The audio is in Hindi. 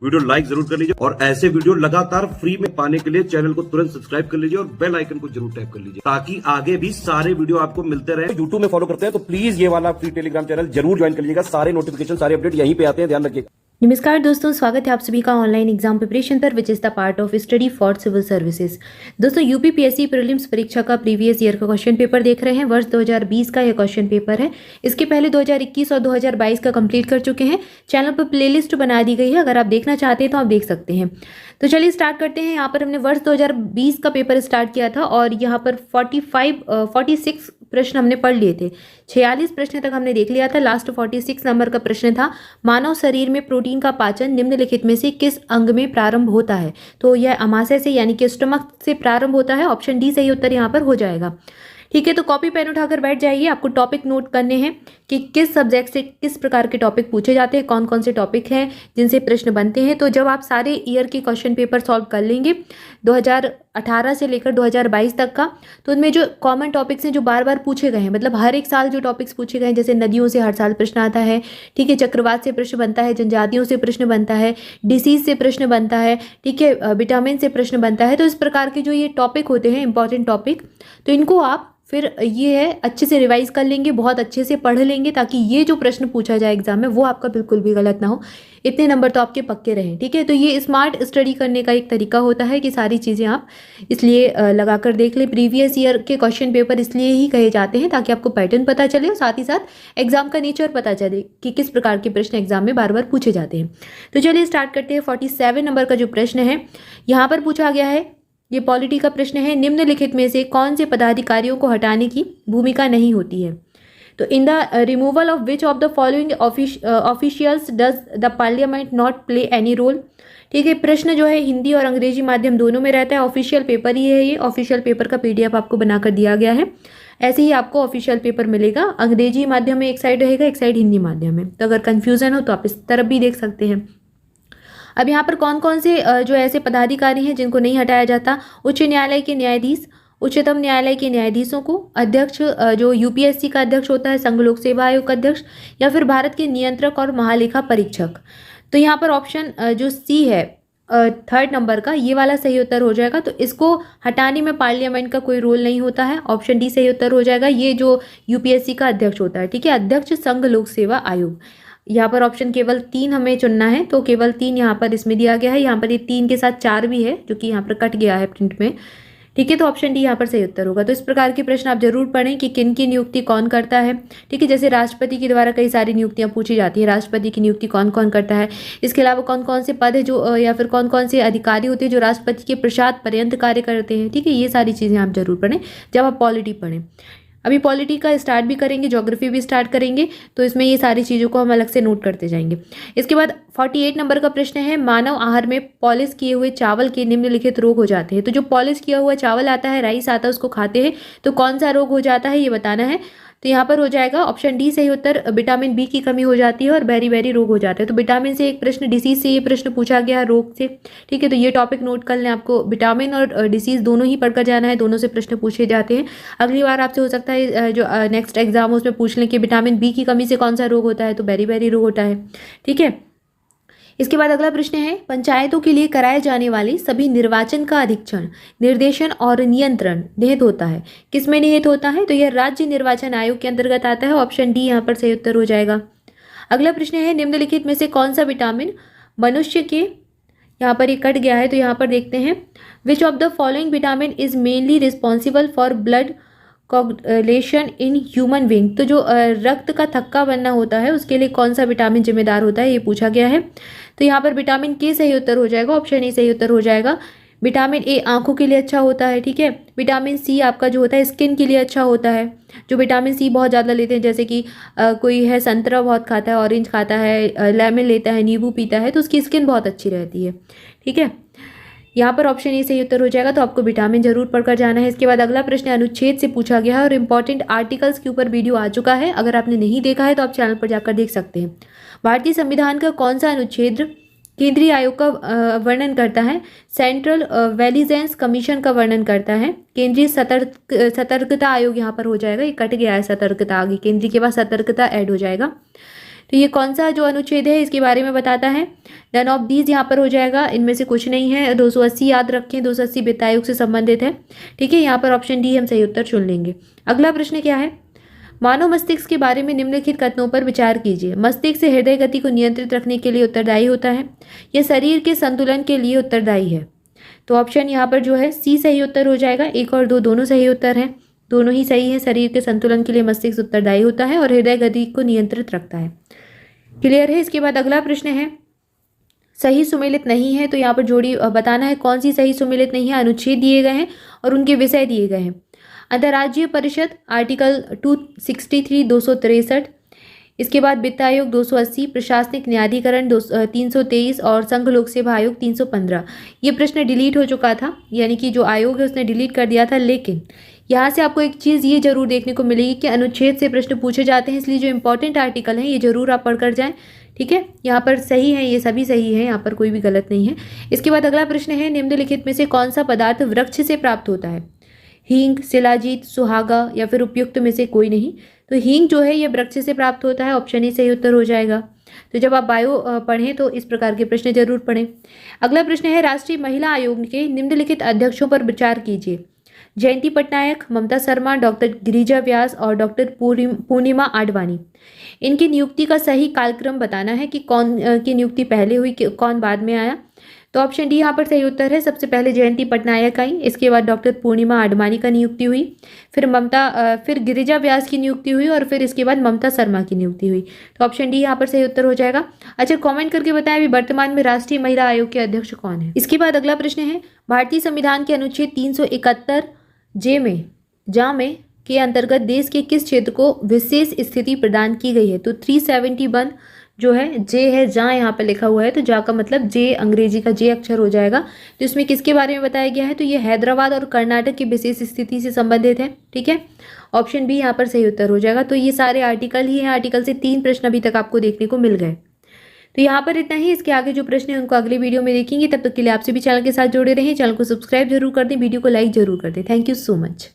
वीडियो लाइक जरूर कर लीजिए और ऐसे वीडियो लगातार फ्री में पाने के लिए चैनल को तुरंत सब्सक्राइब कर लीजिए और बेल आइकन को जरूर टैप कर लीजिए ताकि आगे भी सारे वीडियो आपको मिलते रहे। यूट्यूब में फॉलो करते हैं तो प्लीज ये वाला फ्री टेलीग्राम चैनल जरूर ज्वाइन कर लीजिएगा। सारे नोटिफिकेशन सारे अपडेट यहीं पे आते हैं, ध्यान रखिएगा। नमस्कार दोस्तों, स्वागत है आप सभी का ऑनलाइन एग्जाम प्रिपरेशन पर which is the part of study for civil services. दोस्तों यूपीपीएससी प्रीलिम्स परीक्षा का प्रीवियस ईयर का क्वेश्चन पेपर देख रहे हैं। वर्ष 2020 का यह क्वेश्चन पेपर है। इसके पहले 2021 और 2022 का कंप्लीट कर चुके हैं। चैनल पर प्लेलिस्ट बना दी गई है, अगर आप देखना चाहते हैं तो आप देख सकते हैं। तो चलिए स्टार्ट करते हैं। यहाँ पर हमने वर्ष 2020 का पेपर स्टार्ट किया था और यहाँ पर 46 प्रश्न हमने पढ़ लिए थे। 46 प्रश्न तक हमने देख लिया था। लास्ट 46 नंबर का प्रश्न था, मानव शरीर में प्रोटीन का पाचन निम्नलिखित में से किस अंग में प्रारंभ होता है। तो यह अमाशय से यानी कि स्टमक से प्रारंभ होता है। ऑप्शन डी सही उत्तर यहाँ पर हो जाएगा। ठीक है, तो कॉपी पेन उठाकर बैठ जाइए। आपको टॉपिक नोट करने हैं कि किस सब्जेक्ट से किस प्रकार के टॉपिक पूछे जाते हैं, कौन कौन से टॉपिक हैं जिनसे प्रश्न बनते हैं। तो जब आप सारे ईयर के क्वेश्चन पेपर सॉल्व कर लेंगे 2018 से लेकर 2022 तक का, तो उनमें जो कॉमन टॉपिक्स हैं जो बार बार पूछे गए हैं, मतलब हर एक साल जो टॉपिक्स पूछे गए हैं, जैसे नदियों से हर साल प्रश्न आता है, ठीक है, चक्रवात से प्रश्न बनता है, जनजातियों से प्रश्न बनता है, डिसीज से प्रश्न बनता है, ठीक है, विटामिन से प्रश्न बनता है। तो इस प्रकार के जो ये टॉपिक होते हैं इंपॉर्टेंट टॉपिक, तो इनको आप फिर ये है अच्छे से रिवाइज कर लेंगे, बहुत अच्छे से पढ़ लेंगे ताकि ये जो प्रश्न पूछा जाए एग्जाम में वो आपका बिल्कुल भी गलत ना हो। इतने नंबर तो आपके पक्के रहें। ठीक है, तो ये स्मार्ट स्टडी करने का एक तरीका होता है कि सारी चीज़ें आप इसलिए लगाकर देख लें। प्रीवियस ईयर के क्वेश्चन पेपर इसलिए ही कहे जाते हैं ताकि आपको पैटर्न पता चले और साथ ही साथ एग्जाम का नेचर पता चले कि किस प्रकार के प्रश्न एग्जाम में बार बार पूछे जाते हैं। तो चलिए स्टार्ट करते हैं। 47 नंबर का जो प्रश्न है यहाँ पर पूछा गया है, ये पॉलिटी का प्रश्न है। निम्नलिखित में से कौन से पदाधिकारियों को हटाने की भूमिका नहीं होती है। तो in the removal of which of the following officials does the parliament not play any role. ठीक है, प्रश्न जो है हिंदी और अंग्रेजी माध्यम दोनों में रहता है। ऑफिशियल पेपर ही है ये। ऑफिशियल पेपर का पीडीएफ आपको बनाकर दिया गया है। ऐसे ही आपको ऑफिशियल पेपर मिलेगा। अंग्रेजी माध्यम में एक साइड रहेगा, एक साइड हिंदी माध्यम में। तो अगर कन्फ्यूजन हो तो आप इस तरफ भी देख सकते हैं। अब यहाँ पर कौन कौन से जो ऐसे पदाधिकारी हैं जिनको नहीं हटाया जाता। उच्च न्यायालय के न्यायाधीश, उच्चतम न्यायालय के न्यायाधीशों को, अध्यक्ष जो यूपीएससी का अध्यक्ष होता है, संघ लोक सेवा आयोग का अध्यक्ष, या फिर भारत के नियंत्रक और महालेखा परीक्षक। तो यहाँ पर ऑप्शन जो सी है 3rd नंबर का, ये वाला सही उत्तर हो जाएगा। तो इसको हटाने में पार्लियामेंट का कोई रोल नहीं होता है। ऑप्शन डी सही उत्तर हो जाएगा। ये जो यूपीएससी का अध्यक्ष होता है, ठीक है, अध्यक्ष संघ लोक सेवा आयोग। यहाँ पर ऑप्शन केवल 3 हमें चुनना है, तो केवल 3 यहाँ पर इसमें दिया गया है। यहाँ पर ये 3 के साथ 4 भी है जो कि यहाँ पर कट गया है प्रिंट में। ठीक है, तो ऑप्शन डी यहाँ पर सही उत्तर होगा। तो इस प्रकार के प्रश्न आप जरूर पढ़ें कि किन की नियुक्ति कौन करता है। ठीक है, जैसे राष्ट्रपति के द्वारा कई सारी नियुक्तियां पूछी जाती है, राष्ट्रपति की नियुक्ति कौन कौन करता है। इसके अलावा कौन कौन से पद है जो या फिर कौन कौन से अधिकारी होते हैं जो राष्ट्रपति के प्रसाद पर्यंत कार्य करते हैं। ठीक है, ये सारी चीज़ें आप जरूर पढ़ें जब आप पॉलिटी पढ़ें। अभी पॉलिटी का स्टार्ट भी करेंगे, ज्योग्राफी भी स्टार्ट करेंगे, तो इसमें ये सारी चीज़ों को हम अलग से नोट करते जाएंगे। इसके बाद 48 नंबर का प्रश्न है, मानव आहार में पॉलिश किए हुए चावल के निम्नलिखित रोग हो जाते हैं। तो जो पॉलिश किया हुआ चावल आता है, राइस आता है, उसको खाते हैं तो कौन सा रोग हो जाता है ये बताना है। तो यहाँ पर हो जाएगा ऑप्शन डी सही उत्तर। विटामिन बी की कमी हो जाती है और बेरी रोग हो जाते हैं। तो विटामिन से एक प्रश्न, डिसीज से ये प्रश्न पूछा गया रोग से। ठीक है, तो ये टॉपिक नोट कर लें। आपको विटामिन और डिसीज दोनों ही पढ़कर जाना है, दोनों से प्रश्न पूछे जाते हैं। अगली बार आपसे हो सकता है जो नेक्स्ट एग्जाम उसमें पूछ लें कि विटामिन बी की कमी से कौन सा रोग होता है, तो बेरी रोग होता है। ठीक है, इसके बाद अगला प्रश्न है, पंचायतों के लिए कराए जाने वाले सभी निर्वाचन का अधीक्षण, निर्देशन और नियंत्रण निहित होता है। किसमें निहित होता है? तो यह राज्य निर्वाचन आयोग के अंतर्गत आता है। ऑप्शन डी यहाँ पर सही उत्तर हो जाएगा। अगला प्रश्न है, निम्नलिखित में से कौन सा विटामिन मनुष्य के, यहाँ पर ये कट गया है तो यहाँ पर देखते हैं, विच of the following vitamin is mainly responsible for blood coagulation in human being. तो जो रक्त का थक्का बनना होता है उसके लिए कौन सा विटामिन जिम्मेदार होता है, ये पूछा गया है। तो यहाँ पर विटामिन के सही उत्तर हो जाएगा। ऑप्शन ए सही उत्तर हो जाएगा। विटामिन ए आंखों के लिए अच्छा होता है। ठीक है, विटामिन सी आपका जो होता है स्किन के लिए अच्छा होता है। जो विटामिन सी बहुत ज़्यादा लेते हैं, जैसे कि कोई है संतरा बहुत खाता है, ऑरेंज खाता है, लेमन लेता है, नींबू पीता है, तो उसकी स्किन बहुत अच्छी रहती है। ठीक है, यहाँ पर ऑप्शन ए सही उत्तर हो जाएगा। तो आपको विटामिन जरूर पढ़कर जाना है। इसके बाद अगला प्रश्न अनुच्छेद से पूछा गया है और इंपॉर्टेंट आर्टिकल्स के ऊपर वीडियो आ चुका है। अगर आपने नहीं देखा है तो आप चैनल पर जाकर देख सकते हैं। भारतीय संविधान का कौन सा अनुच्छेद केंद्रीय आयोग का वर्णन करता है? सेंट्रल विजिलेंस कमीशन का वर्णन करता है। केंद्रीय सतर्कता आयोग यहाँ पर हो जाएगा, ये कट गया है सतर्कता, आगे केंद्रीय के बाद सतर्कता ऐड हो जाएगा। तो ये कौन सा जो अनुच्छेद है इसके बारे में बताता है? नन ऑफ दीज यहाँ पर हो जाएगा, इनमें से कुछ नहीं है। 280 याद रखें, 280 वित्त आयोग से संबंधित है। ठीक है, यहाँ पर ऑप्शन डी हम सही उत्तर चुन लेंगे। अगला प्रश्न क्या है? मानव मस्तिष्क के बारे में निम्नलिखित कथनों पर विचार कीजिए। मस्तिष्क से हृदय गति को नियंत्रित रखने के लिए उत्तरदायी होता है, यह शरीर के संतुलन के लिए उत्तरदायी है। तो ऑप्शन यहाँ पर जो है सी सही उत्तर हो जाएगा। 1 और 2 दोनों सही उत्तर हैं, दोनों ही सही है। शरीर के संतुलन के लिए मस्तिष्क उत्तरदायी होता है और हृदय गति को नियंत्रित रखता है। क्लियर है? इसके बाद अगला प्रश्न है, सही सुमेलित नहीं है, तो यहाँ पर जोड़ी बताना है कौन सी सही सुमेलित नहीं है। अनुच्छेद दिए गए हैं और उनके विषय दिए गए हैं। अंतर्राज्यीय परिषद आर्टिकल 263 263, इसके बाद वित्त आयोग 280, प्रशासनिक न्यायाधिकरण 323 और संघ लोक सेवा आयोग 315। ये प्रश्न डिलीट हो चुका था, यानी कि जो आयोग है उसने डिलीट कर दिया था। लेकिन यहाँ से आपको एक चीज़ ये जरूर देखने को मिलेगी कि अनुच्छेद से प्रश्न पूछे जाते हैं, इसलिए जो इंपॉर्टेंट आर्टिकल हैं ये जरूर आप पढ़कर जाएं। ठीक है, यहाँ पर सही है, ये सभी सही है, यहाँ पर कोई भी गलत नहीं है। इसके बाद अगला प्रश्न है, निम्नलिखित में से कौन सा पदार्थ वृक्ष से प्राप्त होता है? हींग, शिलाजीत, सुहागा या फिर उपयुक्त में से कोई नहीं। तो हींग जो है ये वृक्ष से प्राप्त होता है, ऑप्शन ही सही उत्तर हो जाएगा। तो जब आप बायो पढ़ें तो इस प्रकार के प्रश्न जरूर पढ़ें। अगला प्रश्न है, राष्ट्रीय महिला आयोग के निम्नलिखित अध्यक्षों पर विचार कीजिए। जयंती पटनायक, ममता शर्मा, डॉक्टर गिरिजा व्यास और डॉक्टर पूर्णिमा आडवाणी। इनकी नियुक्ति का सही कालक्रम बताना है कि कौन की नियुक्ति पहले हुई, कौन बाद में आया। तो ऑप्शन डी यहाँ पर सही उत्तर है। सबसे पहले जयंती पटनायक आई, इसके बाद डॉक्टर पूर्णिमा आडवाणी का नियुक्ति हुई, फिर गिरिजा व्यास की नियुक्ति हुई और फिर इसके बाद ममता शर्मा की नियुक्ति हुई। तो ऑप्शन डी यहाँ पर सही उत्तर हो जाएगा। अच्छा, कमेंट करके बताएं अभी वर्तमान में राष्ट्रीय महिला आयोग के अध्यक्ष कौन है। इसके बाद अगला प्रश्न है, भारतीय संविधान के अनुच्छेद 371 जा में के अंतर्गत देश के किस क्षेत्र को विशेष स्थिति प्रदान की गई है? तो 371 जो है जे है, जा यहाँ पर लिखा हुआ है, तो जा का मतलब जे, अंग्रेजी का जे अक्षर हो जाएगा। तो इसमें किसके बारे में बताया गया है? तो ये हैदराबाद और कर्नाटक की विशेष स्थिति से संबंधित है। ठीक है, ऑप्शन बी यहाँ पर सही उत्तर हो जाएगा। तो ये सारे आर्टिकल ही हैं, आर्टिकल से 3 प्रश्न अभी तक आपको देखने को मिल गए। तो यहाँ पर इतना ही। इसके आगे जो प्रश्न है उनको अगले वीडियो में देखेंगे। तब तक के लिए आपसे भी चैनल के साथ जुड़े रहें, चैनल को सब्सक्राइब जरूर कर दें, वीडियो को लाइक जरूर कर दें। Thank you so much.